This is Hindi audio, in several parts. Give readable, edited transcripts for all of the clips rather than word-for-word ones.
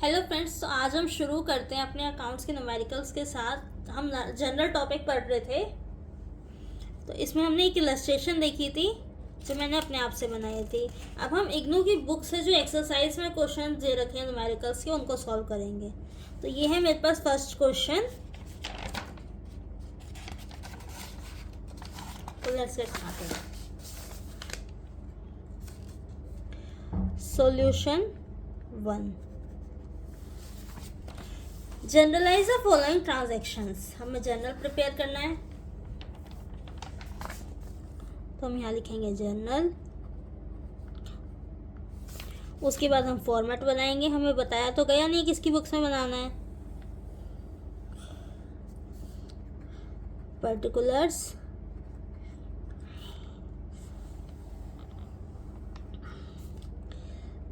हेलो फ्रेंड्स, तो आज हम शुरू करते हैं अपने अकाउंट्स के न्यूमेरिकल्स के साथ। हम जनरल टॉपिक पढ़ रहे थे, तो इसमें हमने एक इलस्ट्रेशन देखी थी जो मैंने अपने आप से बनाई थी। अब हम इग्नू की बुक से जो एक्सरसाइज में क्वेश्चन दे रखे हैं न्यूमेरिकल्स के, उनको सॉल्व करेंगे। तो ये है मेरे पास फर्स्ट क्वेश्चन। तो let's get started. Solution 1। Journalise the following transactions. हमें जनरल प्रिपेयर करना है, तो हम यहाँ लिखेंगे जनरल। उसके बाद हम फॉर्मेट बनाएंगे। हमें बताया तो गया नहीं किसकी बुक्स में बनाना है। Particulars,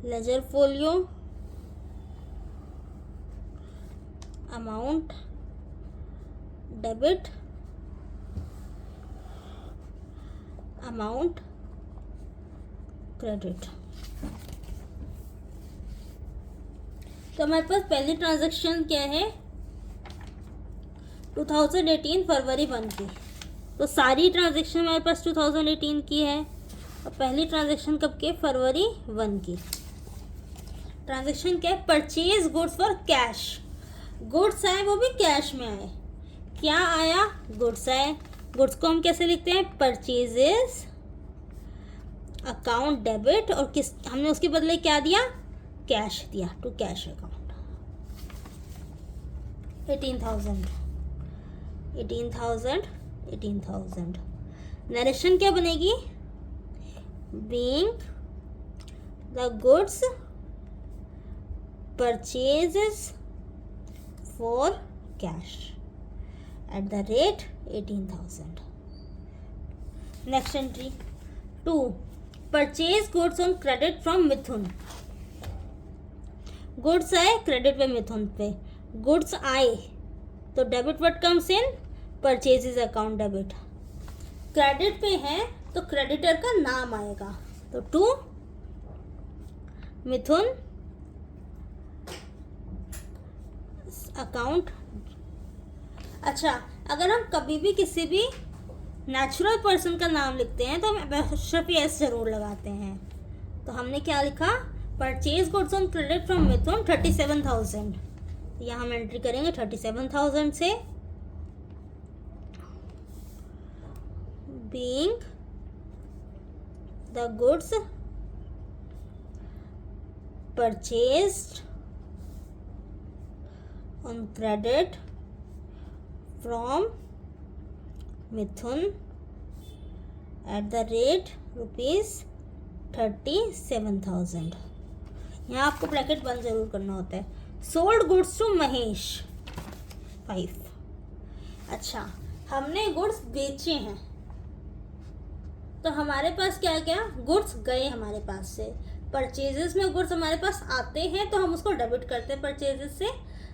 ledger folio, amount, debit, amount, credit. तो हमारे पास पहली ट्रांजैक्शन क्या है? 2018 फरवरी 1 की। तो सारी ट्रांजैक्शन हमारे पास 2018 की है, और पहली ट्रांजैक्शन कब की? फरवरी 1 की। ट्रांजैक्शन क्या है? Purchase goods for cash. Goods आए, वो भी कैश में आए। क्या आया? गुड्स आए। गुड्स को हम कैसे लिखते हैं? परचेजेस अकाउंट डेबिट, और किस हमने उसके बदले क्या दिया? कैश दिया, टू कैश अकाउंट। 18,000 18,000 18,000। नरेशन क्या बनेगी? Being the goods purchases for cash at the rate 18,000. Next entry 2. Purchase goods on credit from Mithun. Goods आए क्रेडिट पे, मिथुन पे। गुड्स आए तो debit what comes in? Purchases account debit. Credit पे है तो क्रेडिटर का नाम आएगा, तो टू मिथुन अकाउंट। अच्छा, अगर हम कभी भी किसी भी नेचुरल पर्सन का नाम लिखते हैं तो हम एपॉस्ट्रोफी एस जरूर लगाते हैं। तो हमने क्या लिखा? Purchase goods on credit from Mithun 37,000। यहाँ हम एंट्री करेंगे 37,000 से। Being the goods purchased on credit from Mithun at the rate rupees 37,000। यहाँ आपको ब्रैकेट बंद जरूर करना होता है। Sold goods to Mahesh 5। अच्छा, हमने गुड्स बेचे हैं, तो हमारे पास क्या क्या? गुड्स गए हमारे पास से। परचेजेस में गुड्स हमारे पास आते हैं तो हम उसको डेबिट करते हैं परचेजेस से,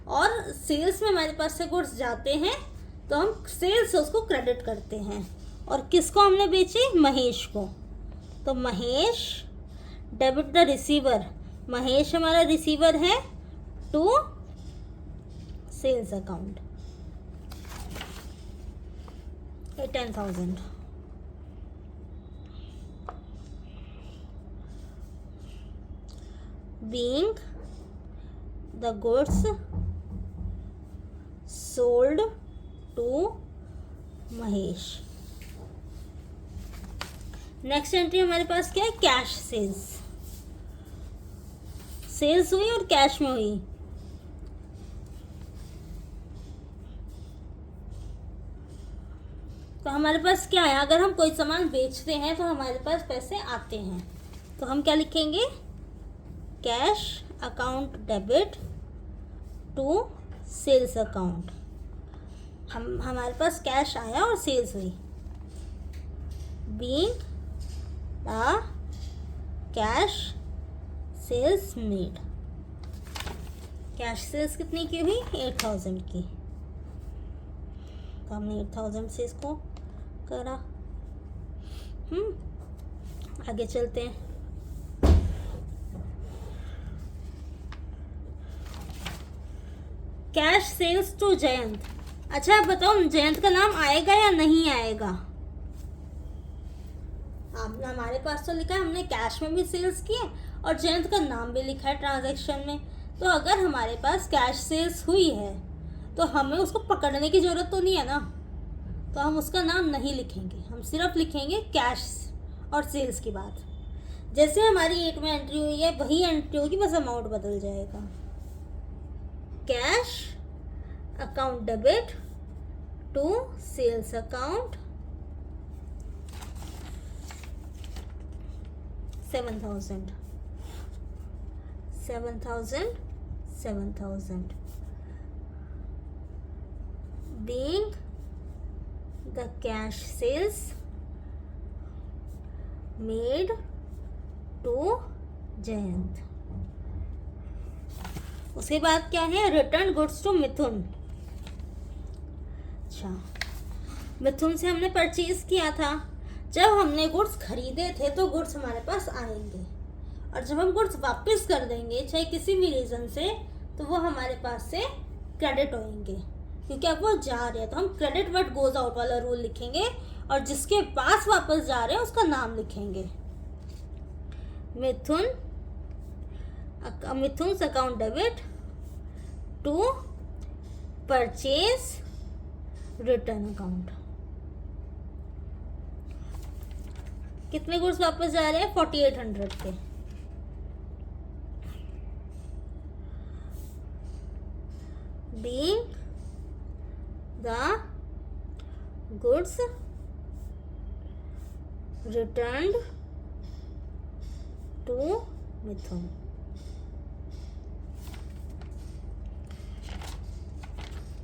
और सेल्स में हमारे पास से गुड्स जाते हैं तो हम सेल्स से उसको क्रेडिट करते हैं। और किसको हमने बेचे? महेश को। तो Mahesh debit the receiver. Mahesh हमारा रिसीवर है, to sales account 10,000। Being the goods sold to Mahesh. Next entry हमारे पास क्या है? Cash sales. सेल्स हुई और कैश में हुई। तो हमारे पास क्या है? अगर हम कोई सामान बेचते हैं तो हमारे पास पैसे आते हैं, तो हम क्या लिखेंगे? Cash account debit to sales account. हमारे पास कैश आया और सेल्स हुई। Being the cash sales made. Cash sales कितनी की हुई? 8,000 की। तो हमने 8,000 से इसको करा। आगे चलते हैं। Cash sales to Jayant. अच्छा आप बताओ जयंत का नाम आएगा या नहीं आएगा? आपने हमारे पास तो लिखा है, हमने कैश में भी सेल्स किए और जयंत का नाम भी लिखा है ट्रांजैक्शन में। तो अगर हमारे पास कैश सेल्स हुई है तो हमें उसको पकड़ने की ज़रूरत तो नहीं है ना, तो हम उसका नाम नहीं लिखेंगे, हम सिर्फ लिखेंगे कैश और सेल्स की बात। जैसे हमारी 8 में एंट्री हुई है वही एंट्री होगी, बस अमाउंट बदल जाएगा। Cash account debit to sales account 7,000 being the cash sales made to Jayant. उसके बाद क्या है? Return goods to Mithun. अच्छा मिथुन से हमने परचेज किया था, जब हमने गुड्स खरीदे थे तो गुड्स हमारे पास आएंगे और जब हम गुड्स वापस कर देंगे चाहे किसी भी रीज़न से, तो वो हमारे पास से क्रेडिट होंगे, क्योंकि अब वो जा रहे हैं तो हम क्रेडिट व्हाट गोज आउट वाला रूल लिखेंगे और जिसके पास वापस जा रहे हैं उसका नाम लिखेंगे। Mithun's account debit to purchase return account. कितने गुड्स वापस जा रहे हैं? 4800 के। being the goods returned to Mithun.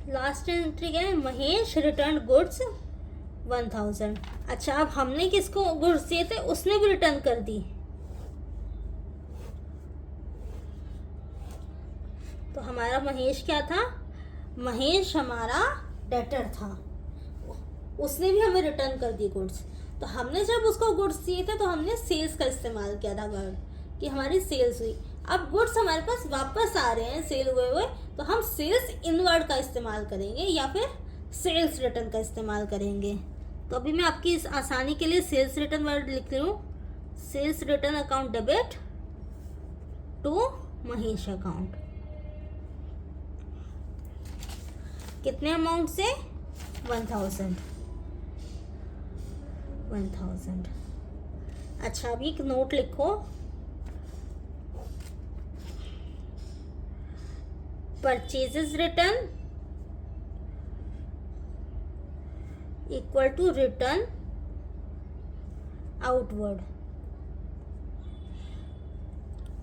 Last entry क्या है? Mahesh return goods 1000। अच्छा अब हमने किसको गुड्स दिए थे उसने भी रिटर्न कर दी, तो हमारा महेश क्या था? महेश हमारा डेटर था, उसने भी हमें रिटर्न कर दी गुड्स। तो हमने जब उसको गुड्स दिए थे तो हमने सेल्स का इस्तेमाल किया था वर्ड, कि हमारी सेल्स हुई। अब गुड्स हमारे पास वापस आ रहे हैं सेल हुए, तो हम सेल्स इन वर्ड का इस्तेमाल करेंगे या फिर सेल्स रिटर्न का इस्तेमाल करेंगे। तो अभी मैं आपकी इस आसानी के लिए सेल्स रिटर्न वर्ड लिख रही हूँ। Sales return account debit to Mahesh account. कितने अमाउंट से? 1000। अच्छा अभी एक नोट लिखो, purchases return equal to return outward.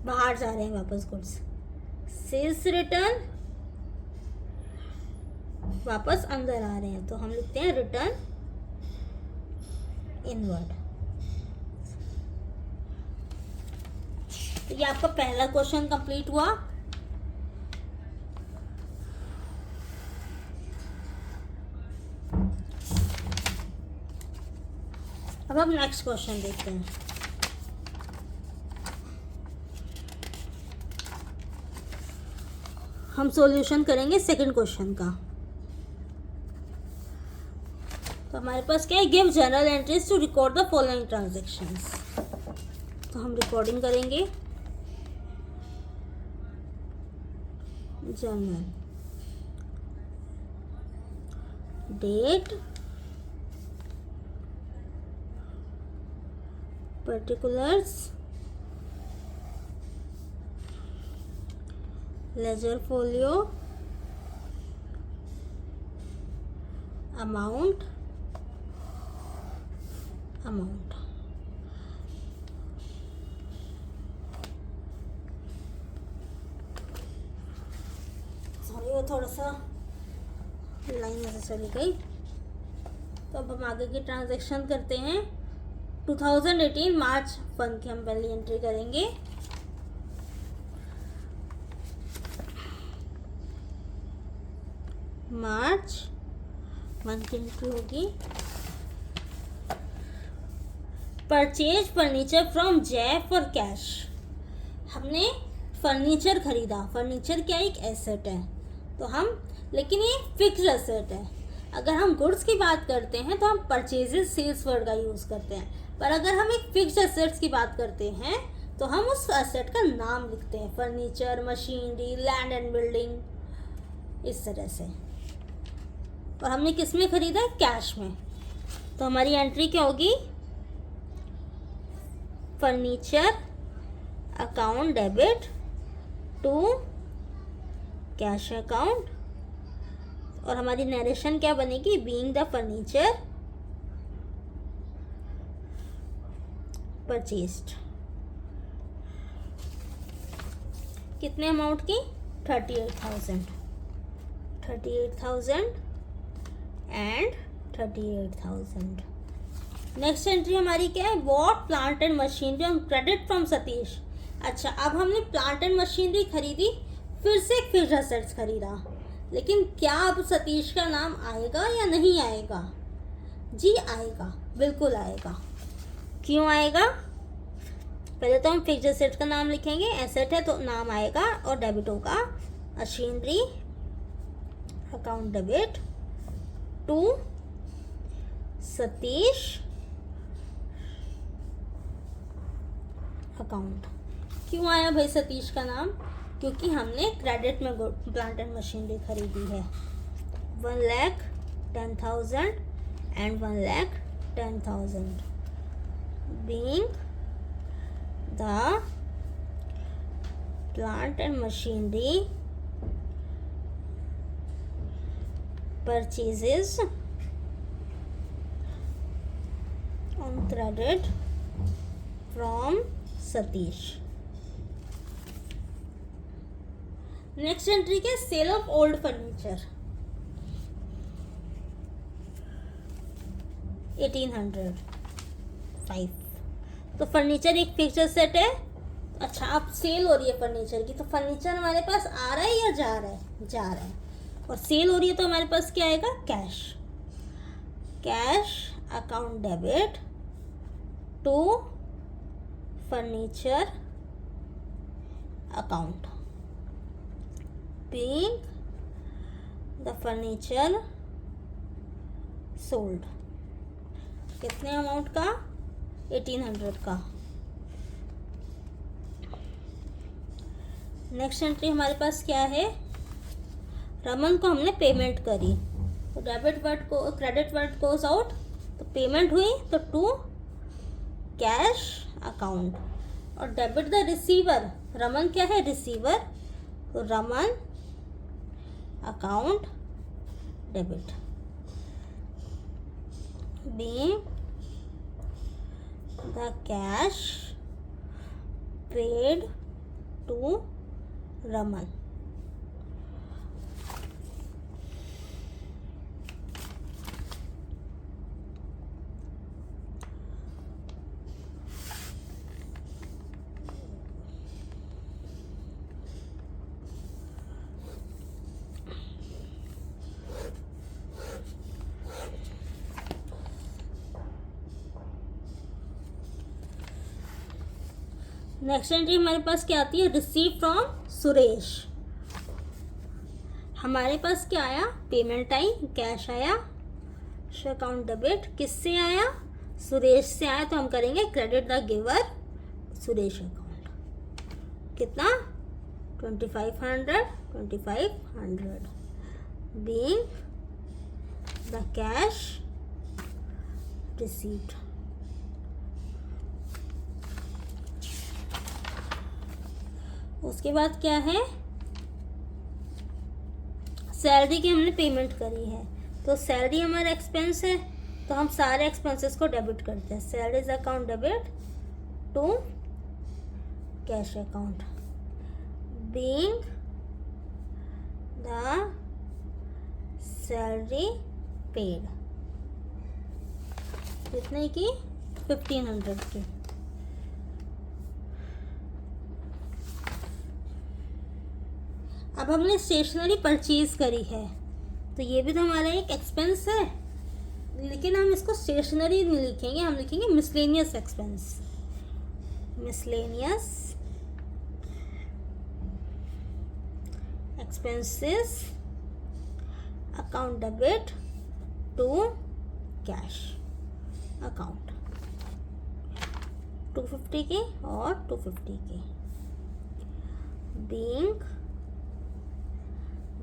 बाहर जा रहे हैं वापस गुड्स। सेल्स रिटर्न वापस अंदर आ रहे हैं, तो हम लिखते हैं रिटर्न इनवर्ड। तो ये आपका पहला क्वेश्चन कंप्लीट हुआ। अब हम नेक्स्ट क्वेश्चन देखते हैं। हम सॉल्यूशन करेंगे सेकंड क्वेश्चन का। तो हमारे पास क्या है? Give journal entries to record the following transactions. तो हम रिकॉर्डिंग करेंगे journal date, particulars, ledger folio, amount। Sorry वो थोड़ा सा लाइन ऐसे चली गई। तो अब हम आगे की ट्रांजैक्शन करते हैं। 2018 मार्च 1 की हम पहली एंट्री करेंगे। मार्च 1 की एंट्री होगी। परचेज फर्नीचर फ्रॉम जय फॉर कैश। हमने फर्नीचर खरीदा। फर्नीचर क्या एक एसेट है, तो हम, लेकिन ये फिक्स्ड एसेट है। अगर हम गुड्स की बात करते हैं तो हम परचेजेस सेल्स वर्ड का यूज़ करते हैं, पर अगर हम एक फिक्स्ड एसेट्स की बात करते हैं तो हम उस एसेट का नाम लिखते हैं, furniture, machinery, land and building, इस तरह से। और हमने किस में खरीदा है? कैश में। तो हमारी एंट्री क्या होगी? Furniture account debit to cash account. और हमारी नरेशन क्या बनेगी? Being the furniture purchased. कितने अमाउंट की? 38,000 एंड 38,000। नेक्स्ट एंट्री हमारी क्या है? Bought plant and machinery on credit from Satish. अच्छा, अब हमने प्लांट एंड मशीनरी खरीदी, फिर से एक फिक्स्ड एसेट्स खरीदा, लेकिन क्या अब सतीश का नाम आएगा या नहीं आएगा? जी आएगा, बिल्कुल आएगा। क्यों आएगा? पहले तो हम फिक्स्ड एसेट का नाम लिखेंगे, एसेट है तो नाम आएगा, और डेबिट होगा machinery account debit to Satish account. क्यों आया भाई सतीश का नाम? क्योंकि हमने क्रेडिट में प्लांट एंड मशीनरी खरीदी है। 1,10,000 and 1,10,000 being the plant and machinery purchases on credit from Satish। Next entry के सेल ऑफ ओल्ड फर्नीचर 1805। तो फर्नीचर एक फिक्स्ड एसेट है। अच्छा, अब सेल हो रही है फर्नीचर की, तो फर्नीचर हमारे पास आ रहा है या जा रहा है? जा रहा है। और सेल हो रही है तो हमारे पास क्या आएगा? Cash. Cash account debit to furniture account being the furniture sold। कितने अमाउंट का? 1800 का। नेक्स्ट एंट्री हमारे पास क्या है? रमन को हमने पेमेंट करी, तो डेबिट वर्ड को क्रेडिट वर्ड गोज आउट, तो पेमेंट हुई तो टू कैश अकाउंट। और डेबिट द रिसीवर, रमन क्या है? रिसीवर, तो Raman account debit being the cash paid to Raman। Next entry हमारे पास क्या आती है? Receive from Suresh. हमारे पास क्या आया? पेमेंट आई, कैश आया, अकाउंट डेबिट किससे आया? सुरेश से आया, तो हम करेंगे credit the giver Suresh account. कितना? 2500 being the cash received। उसके बाद क्या है? सैलरी की हमने पेमेंट करी है, तो सैलरी हमारा एक्सपेंस है, तो हम सारे एक्सपेंसेस को डेबिट करते हैं। Salaries account debit to cash account being the salary paid. कितने की? 1500 की। अब हमने स्टेशनरी परचेज करी है, तो ये भी तो हमारा एक एक्सपेंस है, लेकिन हम इसको स्टेशनरी नहीं लिखेंगे, हम लिखेंगे miscellaneous expense. Miscellaneous expenses account debit to cash account, 250 की और 250 की, being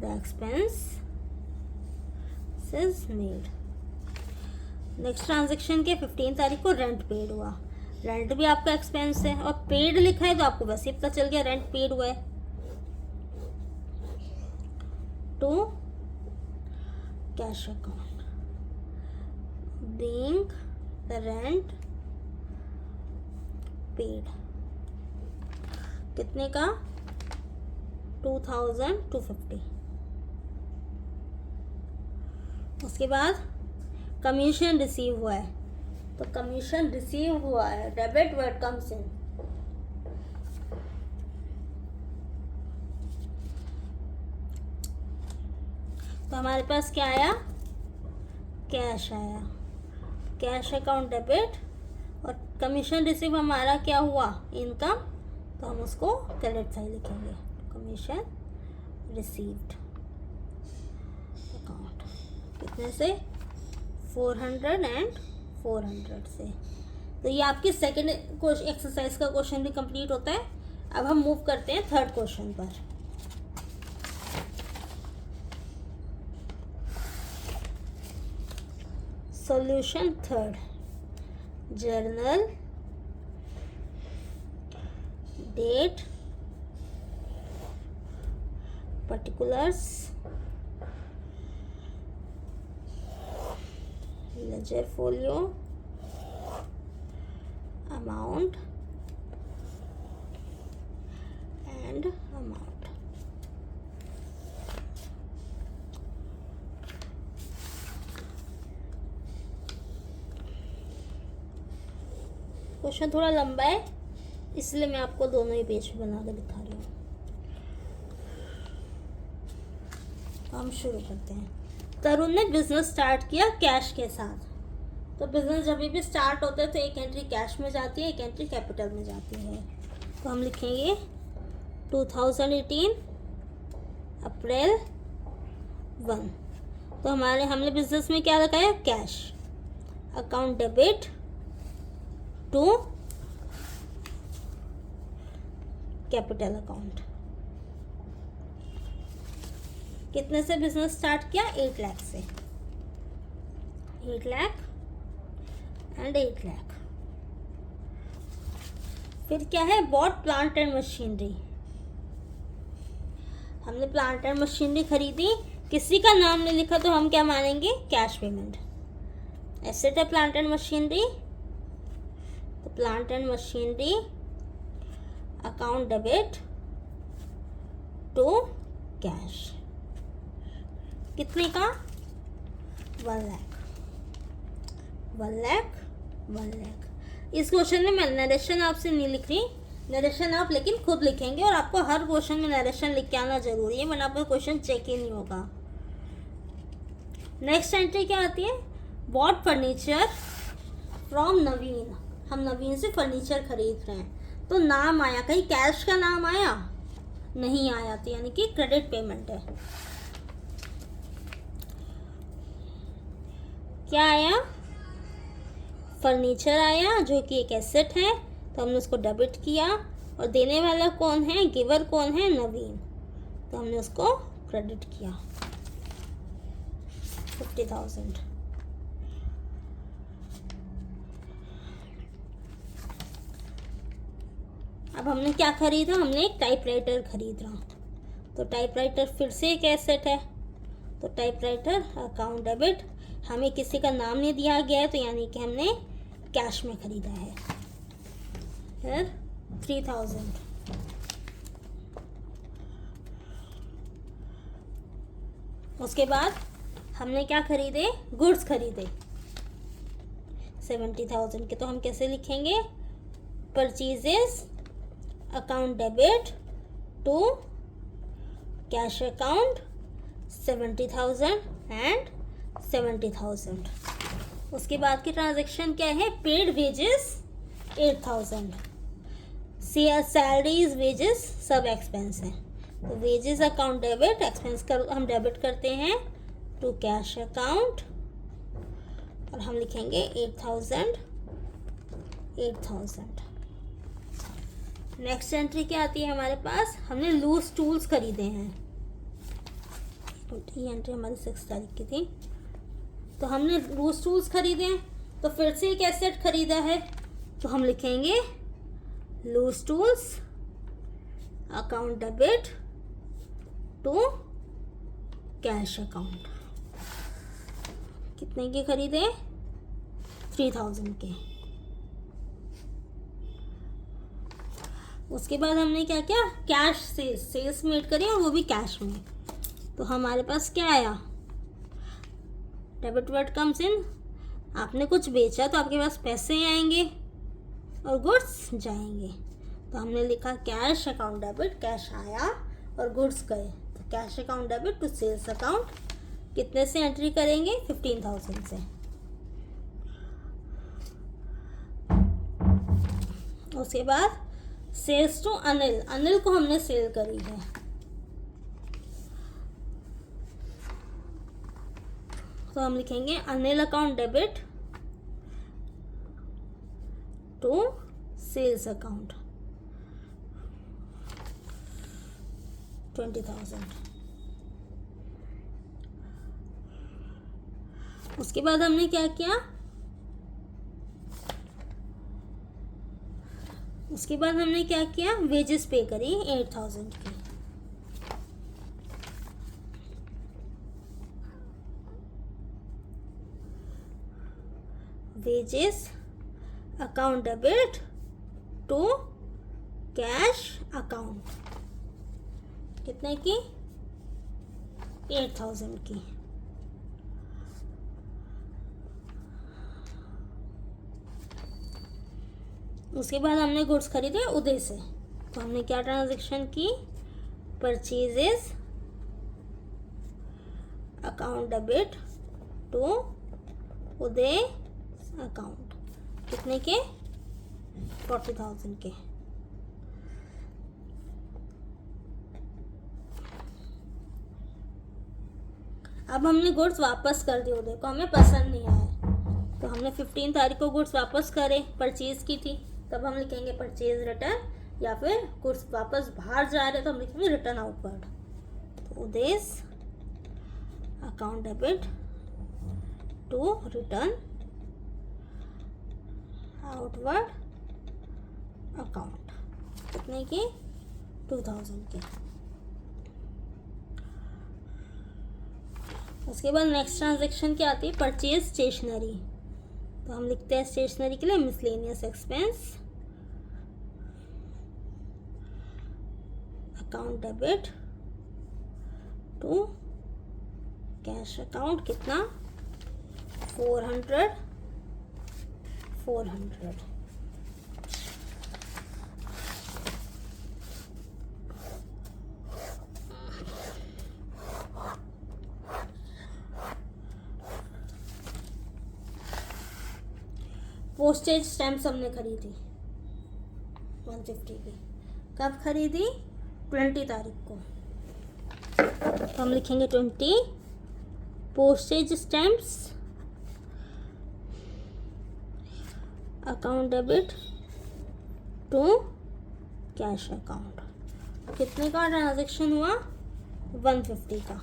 the expense is made. Next transaction के 15 तारीख को रेंट पेड हुआ, रेंट भी आपका एक्सपेंस है और पेड लिखा है तो आपको वैसे ही पता चल गया रेंट पेड हुआ है। To cash account, being the rent paid, कितने का 2250। उसके बाद कमीशन रिसीव हुआ है, तो कमीशन रिसीव हुआ है डेबिट व्हाट कम्स इन, तो हमारे पास क्या आया, कैश आया, कैश अकाउंट डेबिट, और कमीशन रिसीव हमारा क्या हुआ, इनकम, तो हम उसको क्रेडिट साइड लिखेंगे, कमीशन रिसीव्ड अकाउंट, कितने से 400 एंड 400 से। तो ये आपकी सेकेंड एक्सरसाइज का क्वेश्चन भी कंप्लीट होता है। अब हम मूव करते हैं थर्ड क्वेश्चन पर। Solution third, journal date particulars ledger folio amount and amount। Question थोड़ा लंबा है इसलिए मैं आपको दोनों ही पेज पे बना कर दिखा रही हूँ। हम शुरू करते हैं। तरुण ने बिजनेस स्टार्ट किया कैश के साथ। तो बिजनेस जब भी स्टार्ट होता है तो एक एंट्री कैश में जाती है, एक एंट्री कैपिटल में जाती है। तो हम लिखेंगे 2018 अप्रैल 1। तो हमने बिजनेस में क्या लगाया, cash, account debit to capital account. कितने से बिजनेस स्टार्ट किया, 8 लाख से, 8 लाख एंड 8 लाख। फिर क्या है, बॉट प्लांट एंड मशीनरी। हमने प्लांट एंड मशीनरी खरीदी, किसी का नाम नहीं लिखा तो हम क्या मानेंगे, कैश पेमेंट। एसेट है प्लांट एंड मशीनरी, तो plant and machinery account debit to cash, कितने का, 1 लाख, 1 लाख, 1 लाख। इस क्वेश्चन में मैं नरेशन आपसे नहीं लिख रही, नरेशन आप लेकिन खुद लिखेंगे और आपको हर क्वेश्चन में नरेशन लिख के आना जरूरी है, वरना आपका क्वेश्चन चेक ही नहीं होगा। नेक्स्ट एंट्री क्या आती है, बॉट फर्नीचर फ्रॉम नवीन। हम नवीन से फर्नीचर खरीद रहे हैं, तो नाम आया, कहीं कैश का नाम आया नहीं आया, तो यानी कि क्रेडिट पेमेंट है। क्या आया, फर्नीचर आया जो कि एक एसेट है, तो हमने उसको डेबिट किया, और देने वाला कौन है, गिवर कौन है, नवीन, तो हमने उसको क्रेडिट किया 50,000। अब हमने क्या खरीदा, हमने एक टाइपराइटर खरीदा, तो टाइपराइटर फिर से एक एसेट है, तो टाइपराइटर अकाउंट डेबिट, हमें किसी का नाम नहीं दिया गया है, तो यानी कि हमने कैश में खरीदा है। फिर 3000। उसके बाद हमने क्या खरीदे, गुड्स खरीदे 70,000 के, तो हम कैसे लिखेंगे, purchases account debit to cash account 70,000 and 70,000। उसके बाद की ट्रांजैक्शन क्या है, पेड वेजेस 8,000, सैलरीज वेजेस सब एक्सपेंस हैं, तो वेजेस अकाउंट डेबिट, एक्सपेंस कर हम डेबिट करते हैं टू कैश अकाउंट और हम लिखेंगे 8,000। नेक्स्ट एंट्री क्या आती है हमारे पास, हमने लूज टूल्स खरीदे हैं। ये एंट्री हमारी 6 तारीख की थी। तो हमने लूज टूल्स खरीदे हैं, तो फिर से एक एसेट खरीदा है, तो हम लिखेंगे loose tools account debit to cash account. कितने के खरीदे, 3,000 के। उसके बाद हमने क्या किया, कैश सेल्स मेड करी और वो भी कैश में। तो हमारे पास क्या आया, डेबिट वर्ड कम्स इन, आपने कुछ बेचा तो आपके पास पैसे आएंगे और गुड्स जाएंगे। तो हमने लिखा कैश अकाउंट डेबिट, कैश आया और गुड्स गए, तो cash account debit to sales account. कितने से एंट्री करेंगे, 15,000 से। उसके बाद सेल्स टू अनिल, अनिल को हमने सेल करी है, तो हम लिखेंगे Anil account debit to sales account 20,000। उसके बाद हमने क्या किया, वेजेस पे करी 8,000 की। Wages account debit to cash account, कितने की, 8,000 की। उसके बाद हमने गुड्स खरीदे उदय से, तो हमने क्या ट्रांजैक्शन की, purchases account debit to Uday account, कितने के, 40,000 के। अब हमने गुड्स वापस कर दिए उदय को, हमें पसंद नहीं आया, तो हमने 15 तारीख को गुड्स वापस करे, परचेज की थी, तब हम लिखेंगे परचेज रिटर्न, या फिर गुड्स वापस बाहर जा रहे तो हम लिखेंगे रिटर्न आउटवर्ड। तो Uday account debit to return outward account, कितने की, 2,000 के। उसके बाद नेक्स्ट ट्रांजैक्शन क्या आती है, परचेज स्टेशनरी, तो हम लिखते हैं स्टेशनरी के लिए miscellaneous expense account debit to cash account, कितना, 400। पोस्टेज स्टैम्प्स हमने खरीदी 150 की, कब खरीदी, 20 तारीख को, तो हम लिखेंगे 20 postage stamps account debit to cash account. कितने का ट्रांजैक्शन हुआ, 150 का।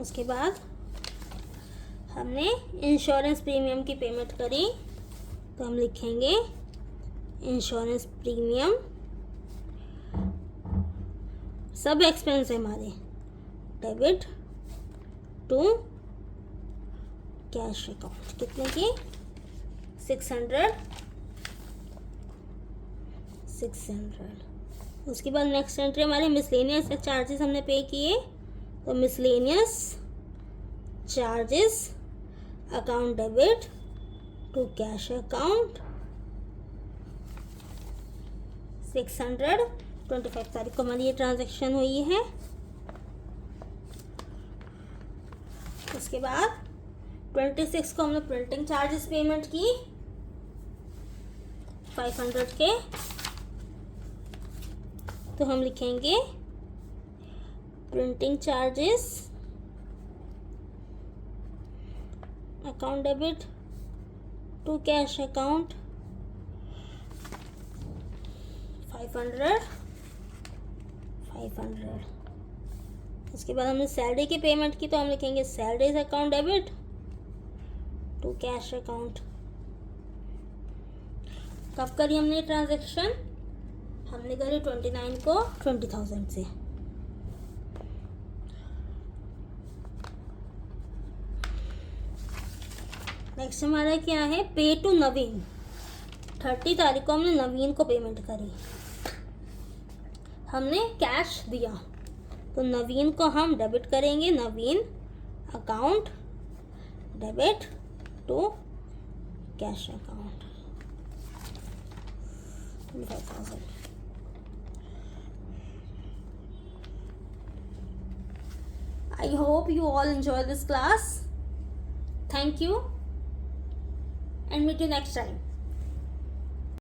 उसके बाद हमने इंश्योरेंस प्रीमियम की पेमेंट करी, तो हम लिखेंगे इंश्योरेंस प्रीमियम, सब एक्सपेंस है हमारे, डेबिट टू कैश अकाउंट, कितने की, 600। उसके बाद नेक्स्ट एंट्री हमारे मिसलेनियस चार्जेस हमने पे किए, तो miscellaneous charges account debit to cash account 600। 25 तारीख को हमारी ये ट्रांजैक्शन हुई है। उसके बाद 26 को हमने प्रिंटिंग चार्जेस पेमेंट की 500 के, तो हम लिखेंगे Printing charges, account debit to cash account 500. उसके बाद हमने सैलरी की पेमेंट की तो हम लिखेंगे salaries account debit to cash account. कब करी हमने ट्रांजैक्शन? हमने करी 29 को 20,000 से. नेक्स्ट हमारा क्या है? पे टू नवीन. 30 तारीख को हमने नवीन को पेमेंट करी. हमने कैश दिया तो नवीन को हम डेबिट करेंगे. Naveen account debit to cash account 25,000. I hope you all enjoy this class. Thank you and meet you next time.